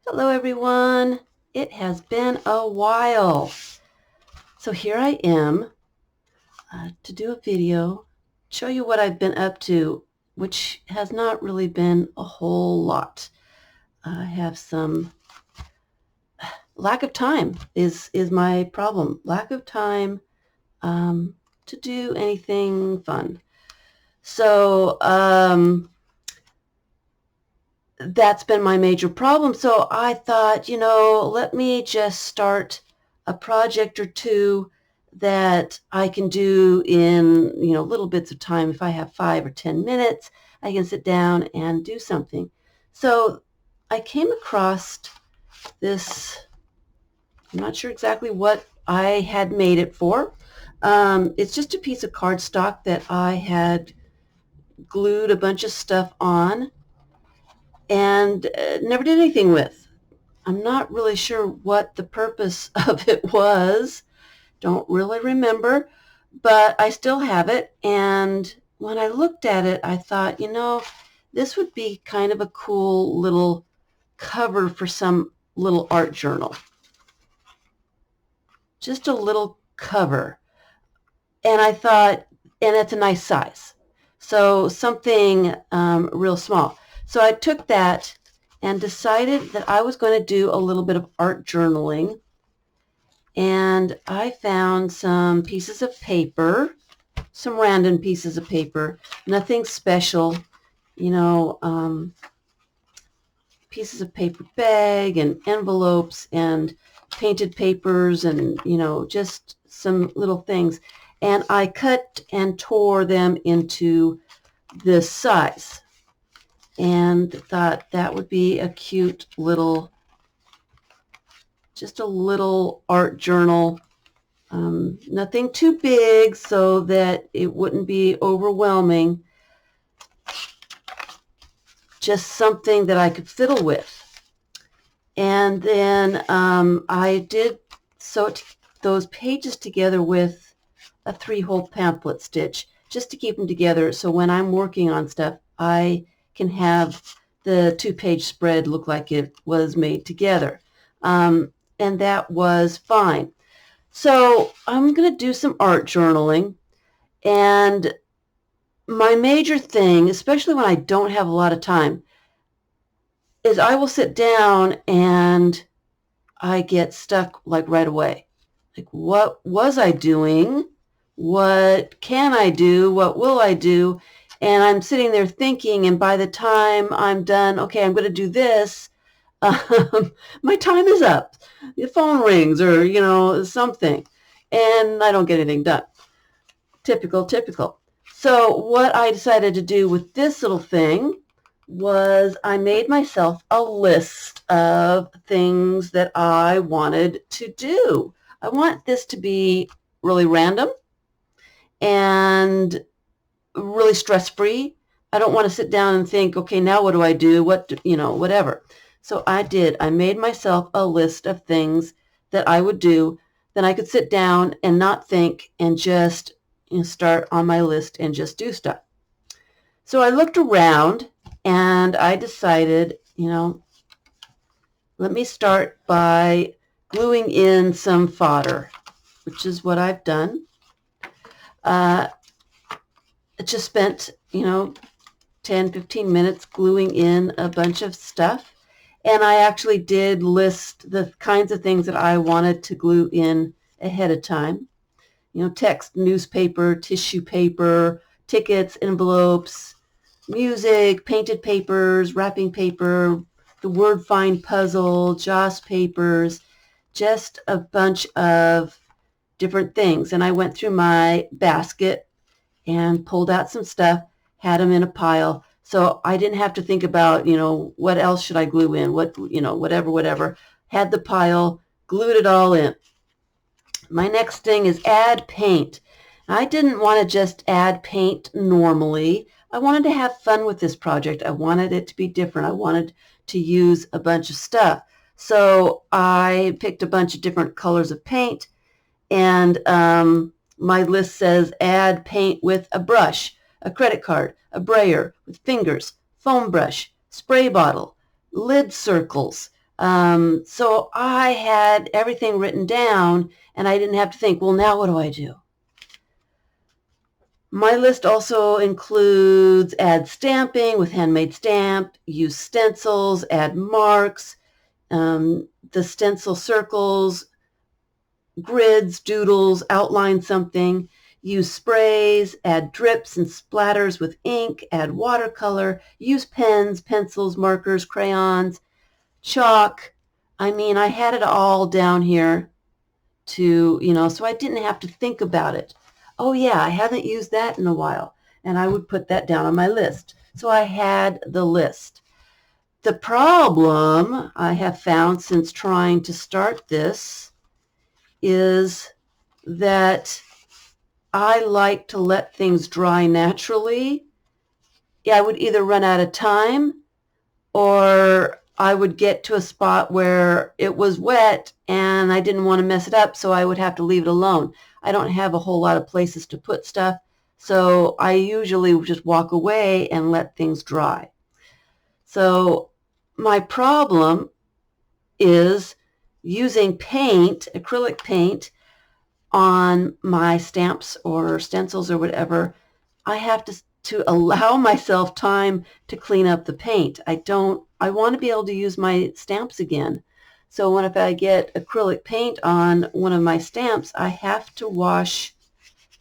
Hello everyone. It has been a while. So here I am to do a video, show you what I've been up to, which has not really been a whole lot. I have some lack of time is my problem. Lack of time to do anything fun. So that's been my major problem. So I thought, let me just start a project or two that I can do in, little bits of time. If I have 5 or 10 minutes, I can sit down and do something. So I came across this, I'm not sure exactly what I had made it for. It's just a piece of cardstock that I had glued a bunch of stuff on and never did anything with. I'm not really sure what the purpose of it was. Don't really remember, but I still have it. And when I looked at it, I thought, this would be kind of a cool little cover for some little art journal. Just a little cover. And I thought, and it's a nice size. So something real small. So I took that and decided that I was going to do a little bit of art journaling. And I found some pieces of paper, some random pieces of paper, nothing special, pieces of paper bag and envelopes and painted papers and, just some little things. And I cut and tore them into this size and thought that would be a cute little, just a little art journal. Nothing too big so that it wouldn't be overwhelming. Just something that I could fiddle with. And then I did sew those pages together with a 3-hole pamphlet stitch just to keep them together so when I'm working on stuff I can have the 2-page spread look like it was made together. And that was fine. So I'm going to do some art journaling, and my major thing, especially when I don't have a lot of time, is I will sit down and I get stuck like right away. Like, what was I doing? What can I do? What will I do? And I'm sitting there thinking, and by the time I'm done, okay, I'm going to do this, my time is up. The phone rings or, something, and I don't get anything done. Typical. So what I decided to do with this little thing was I made myself a list of things that I wanted to do. I want this to be really random and really stress-free. I don't want to sit down and think, okay, now what do I do? Whatever. So I made myself a list of things that I would do. Then I could sit down and not think and just start on my list and just do stuff. So I looked around and I decided, let me start by gluing in some fodder, which is what I've done. I just spent, 10-15 minutes gluing in a bunch of stuff. And I actually did list the kinds of things that I wanted to glue in ahead of time. Text, newspaper, tissue paper, tickets, envelopes, music, painted papers, wrapping paper, the word find puzzle, joss papers, just a bunch of different things. And I went through my basket and pulled out some stuff, had them in a pile. So I didn't have to think about, what else should I glue in, whatever. Had the pile, glued it all in. My next thing is add paint. I didn't want to just add paint normally. I wanted to have fun with this project. I wanted it to be different. I wanted to use a bunch of stuff. So I picked a bunch of different colors of paint, and my list says add paint with a brush, a credit card, a brayer with fingers, foam brush, spray bottle, lid circles, So I had everything written down, and I didn't have to think, well, now what do I do? My list also includes add stamping with handmade stamp, use stencils, add marks, the stencil circles, grids, doodles, outline something, use sprays, add drips and splatters with ink, add watercolor, use pens, pencils, markers, crayons, chalk. I mean, I had it all down here to, so I didn't have to think about it. Oh yeah, I haven't used that in a while. And I would put that down on my list. So I had the list. The problem I have found since trying to start this is that I like to let things dry naturally. Yeah, I would either run out of time or I would get to a spot where it was wet and I didn't want to mess it up, so I would have to leave it alone. I don't have a whole lot of places to put stuff, so I usually just walk away and let things dry. So my problem is using paint, acrylic paint, on my stamps or stencils or whatever. I have to allow myself time to clean up the paint. I want to be able to use my stamps again. So if I get acrylic paint on one of my stamps, I have to wash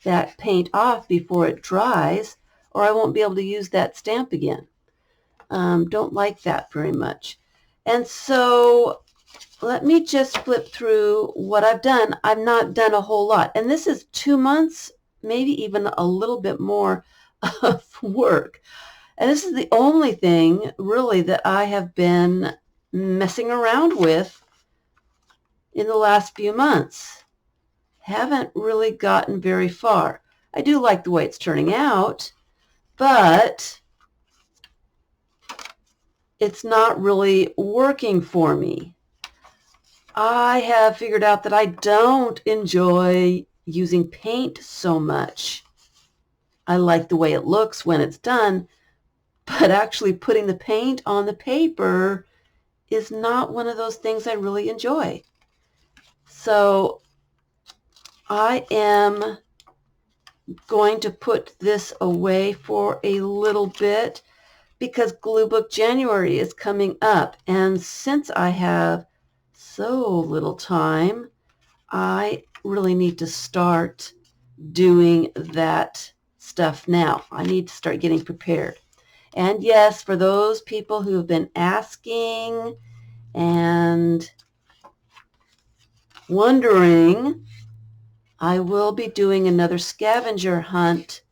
that paint off before it dries, or I won't be able to use that stamp again. Don't like that very much. And so let me just flip through what I've done. I've not done a whole lot. And this is 2 months, maybe even a little bit more of work. And this is the only thing really that I have been messing around with in the last few months. Haven't really gotten very far. I do like the way it's turning out, but it's not really working for me. I have figured out that I don't enjoy using paint so much. I like the way it looks when it's done, but actually putting the paint on the paper is not one of those things I really enjoy. So I am going to put this away for a little bit because Glue Book January is coming up. And since I have so little time, I really need to start doing that stuff now. I need to start getting prepared. And yes, for those people who have been asking and wondering, I will be doing another scavenger hunt,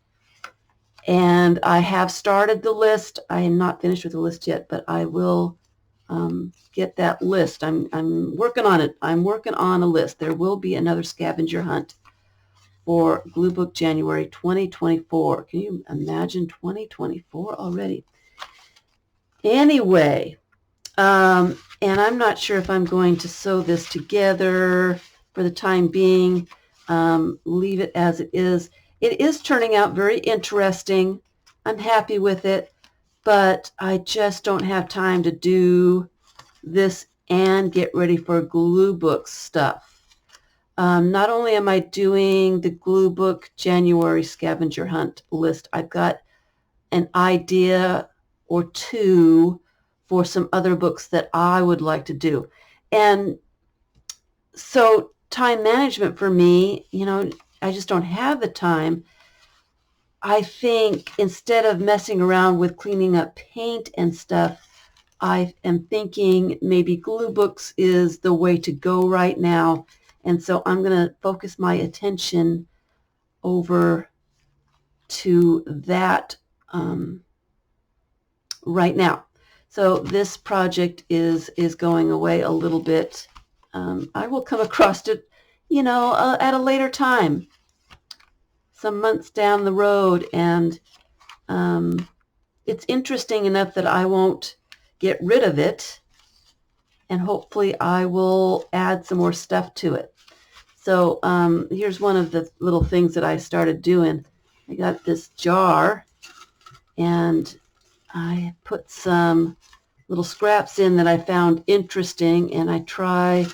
and I have started the list. I am not finished with the list yet, but I will get that list. I'm working on it. I'm working on a list. There will be another scavenger hunt for Glue Book January 2024. Can you imagine 2024 already? Anyway, and I'm not sure if I'm going to sew this together for the time being. Leave it as it is. It is turning out very interesting. I'm happy with it, but I just don't have time to do this and get ready for Glue Book stuff. Not only am I doing the Glue Book January scavenger hunt list, I've got an idea or two for some other books that I would like to do. And so time management for me, I just don't have the time. I think instead of messing around with cleaning up paint and stuff, I am thinking maybe glue books is the way to go right now. And so I'm going to focus my attention over to that right now. So this project is going away a little bit. I will come across it, at a later time, some months down the road, and it's interesting enough that I won't get rid of it, and hopefully I will add some more stuff to it. So here's one of the little things that I started doing. I got this jar, and I put some little scraps in that I found interesting, and I try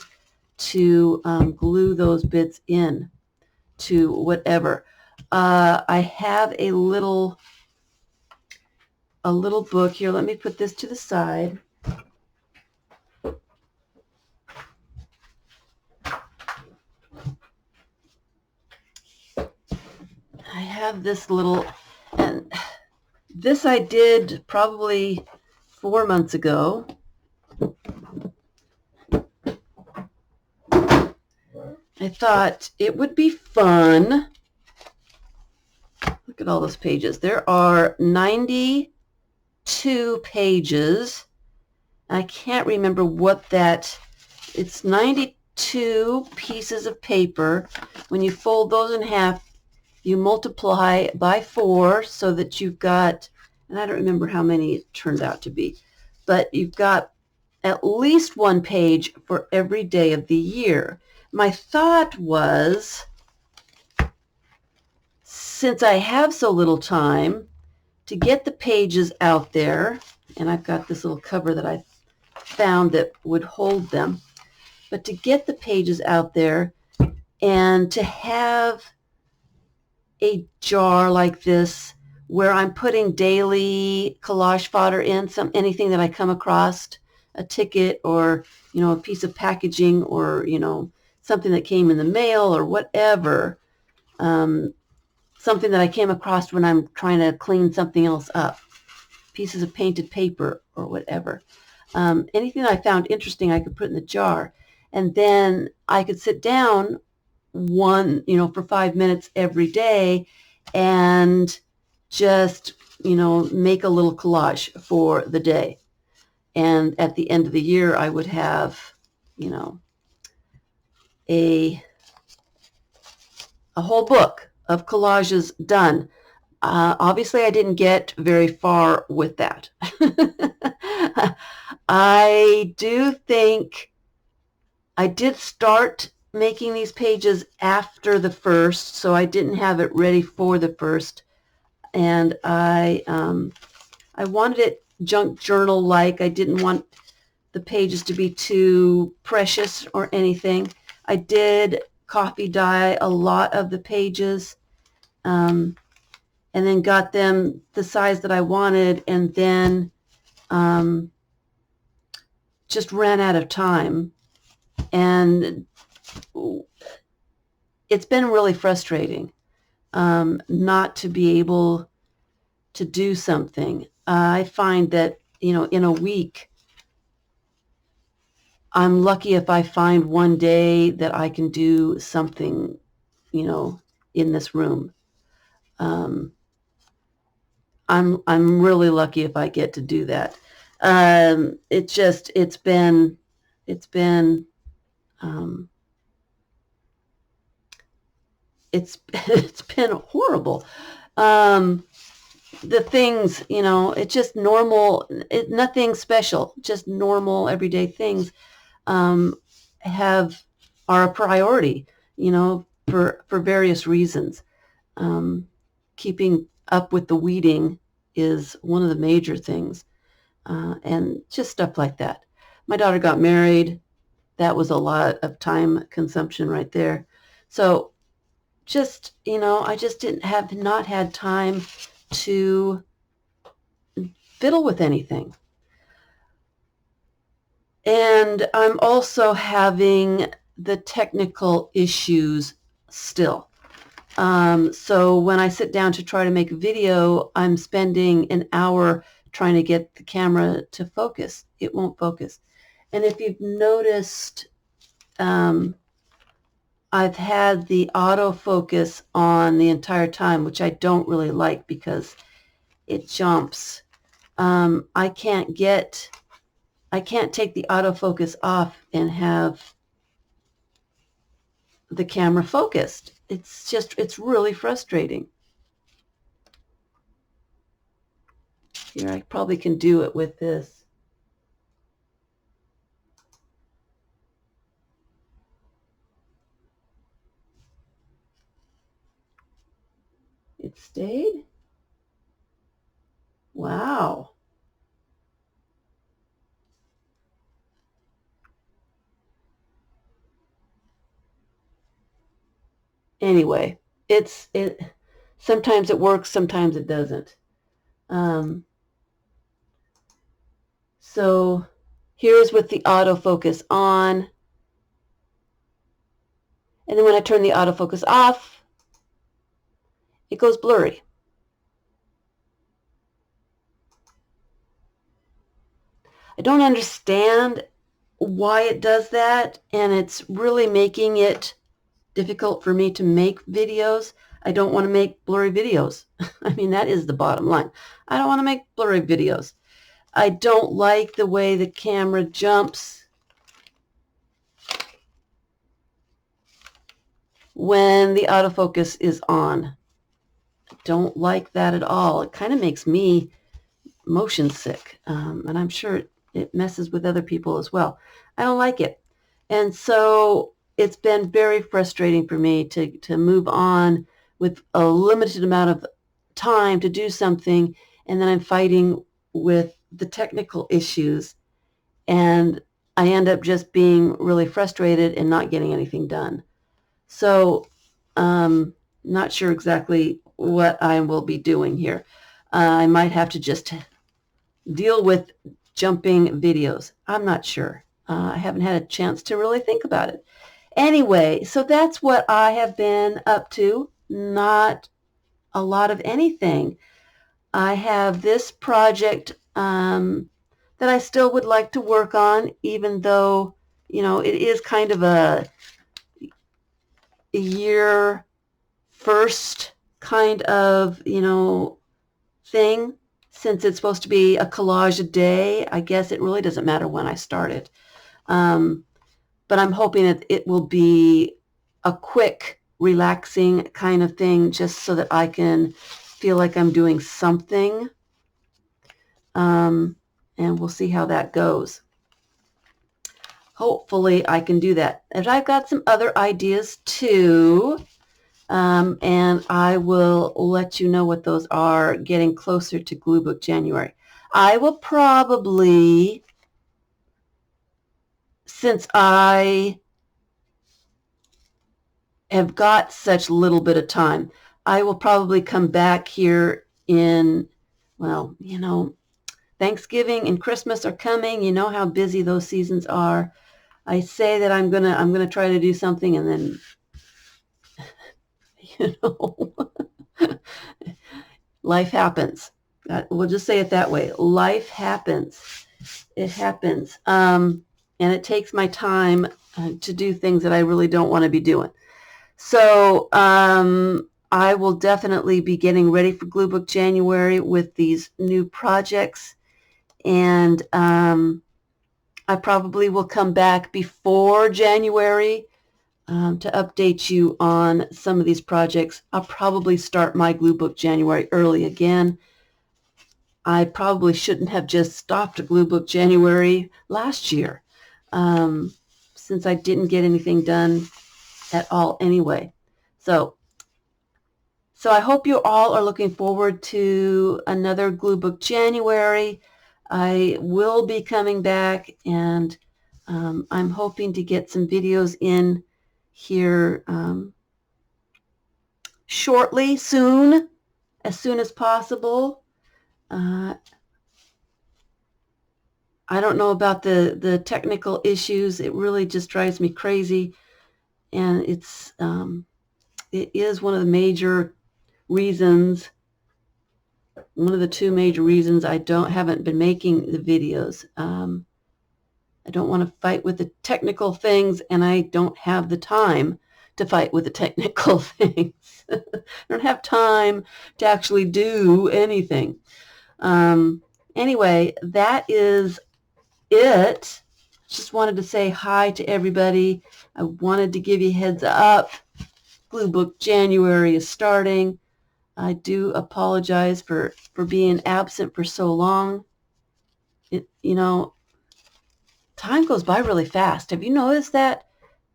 to glue those bits in to whatever. I have a little book here. Let me put this to the side. I have this little, and this I did probably 4 months ago. I thought it would be fun. Look at all those pages. There are 92 pages. I can't remember what that, it's 92 pieces of paper. When you fold those in half, you multiply by 4 so that you've got, and I don't remember how many it turned out to be, but you've got at least one page for every day of the year. My thought was, since I have so little time, to get the pages out there, and I've got this little cover that I found that would hold them, but to get the pages out there and to have a jar like this where I'm putting daily collage fodder in, anything that I come across, a ticket or, a piece of packaging or, something that came in the mail or whatever, something that I came across when I'm trying to clean something else up, pieces of painted paper or whatever. Anything that I found interesting I could put in the jar, and then I could sit down for 5 minutes every day and just, make a little collage for the day. And at the end of the year, I would have, a whole book of collages done. Obviously, I didn't get very far with that. I do think I did start making these pages after the first, so I didn't have it ready for the first. And I wanted it junk journal-like. I didn't want the pages to be too precious or anything. I did coffee dye a lot of the pages, and then got them the size that I wanted, and then just ran out of time. And it's been really frustrating not to be able to do something. I find that, in a week, I'm lucky if I find one day that I can do something, in this room. I'm really lucky if I get to do that. It's been it's been horrible. The things, it's just normal, nothing special, just normal everyday things are a priority, for various reasons. Keeping up with the weeding is one of the major things, and just stuff like that. My daughter got married. That was a lot of time consumption right there. So just, I just have not had time to fiddle with anything. And I'm also having the technical issues still. So when I sit down to try to make a video, I'm spending an hour trying to get the camera to focus. It won't focus. And if you've noticed, I've had the autofocus on the entire time, which I don't really like because it jumps. I can't take the autofocus off and have the camera focused. It's really frustrating. Here, I probably can do it with this. It stayed? Wow. Anyway, sometimes it works, sometimes it doesn't. So here's with the autofocus on. And then when I turn the autofocus off, it goes blurry. I don't understand why it does that, and it's really making it difficult for me to make videos. I don't want to make blurry videos. I mean, that is the bottom line. I don't want to make blurry videos. I don't like the way the camera jumps when the autofocus is on. I don't like that at all. It kind of makes me motion sick, and I'm sure it messes with other people as well. I don't like it. And so it's been very frustrating for me to move on with a limited amount of time to do something, and then I'm fighting with the technical issues, and I end up just being really frustrated and not getting anything done. So not sure exactly what I will be doing here. I might have to just deal with jumping videos. I'm not sure. I haven't had a chance to really think about it. Anyway, so that's what I have been up to. Not a lot of anything. I have this project that I still would like to work on, even though, you know, it is kind of a year first kind of, you know, thing. Since it's supposed to be a collage a day, I guess it really doesn't matter when I start it. But I'm hoping that it will be a quick, relaxing kind of thing, just so that I can feel like I'm doing something. And we'll see how that goes. Hopefully I can do that. And I've got some other ideas too. And I will let you know what those are getting closer to Glue Book January. I will probably, since I have got such little bit of time, I will probably come back here in, well, you know, Thanksgiving and Christmas are coming. You know how busy those seasons are. I say that I'm gonna try to do something, and then, you know, life happens. We'll just say it that way. Life happens. It happens. And it takes my time to do things that I really don't want to be doing. So I will definitely be getting ready for Glue Book January with these new projects. And I probably will come back before January to update you on some of these projects. I'll probably start my Glue Book January early again. I probably shouldn't have just stopped Glue Book January last year, since I didn't get anything done at all anyway. So I hope you all are looking forward to another Glue Book January. I will be coming back, and I'm hoping to get some videos in here shortly, soon, as soon as possible. I don't know about the technical issues. It really just drives me crazy, and it is one of the major reasons, one of the two major reasons I haven't been making the videos. I don't want to fight with the technical things, and I don't have the time to fight with the technical things. I don't have time to actually do anything. Anyway, that is it. Just wanted to say hi to everybody. I wanted to give you a heads up. Glue Book January is starting. I do apologize for being absent for so long. You know, time goes by really fast. Have you noticed that?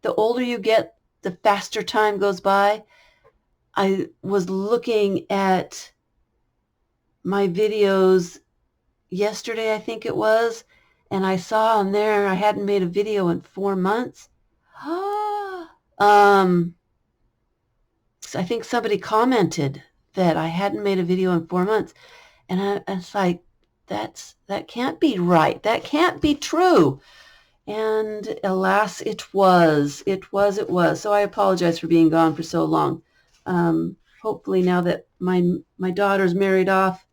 The older you get, the faster time goes by. I was looking at my videos yesterday, I think it was, and I saw on there I hadn't made a video in 4 months. I think somebody commented that I hadn't made a video in 4 months. And I was like, that can't be right. That can't be true. And alas, it was. It was. So I apologize for being gone for so long. Hopefully now that my daughter's married off,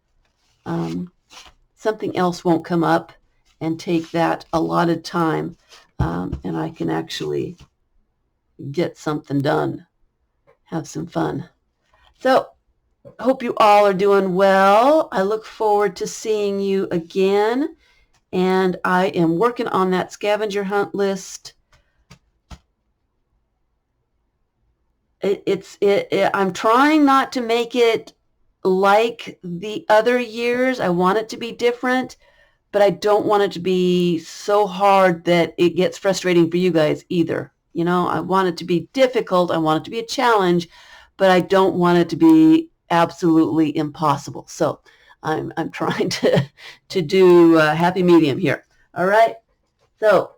something else won't come up and take that allotted time, and I can actually get something done, have some fun. So hope you all are doing well. I look forward to seeing you again, and I am working on that scavenger hunt list. I'm trying not to make it like the other years. I want it to be different, but I don't want it to be so hard that it gets frustrating for you guys either. You know, I want it to be difficult. I want it to be a challenge, but I don't want it to be absolutely impossible. So I'm trying to do a happy medium here. All right. So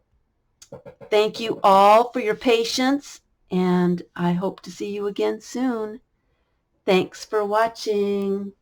thank you all for your patience, and I hope to see you again soon. Thanks for watching.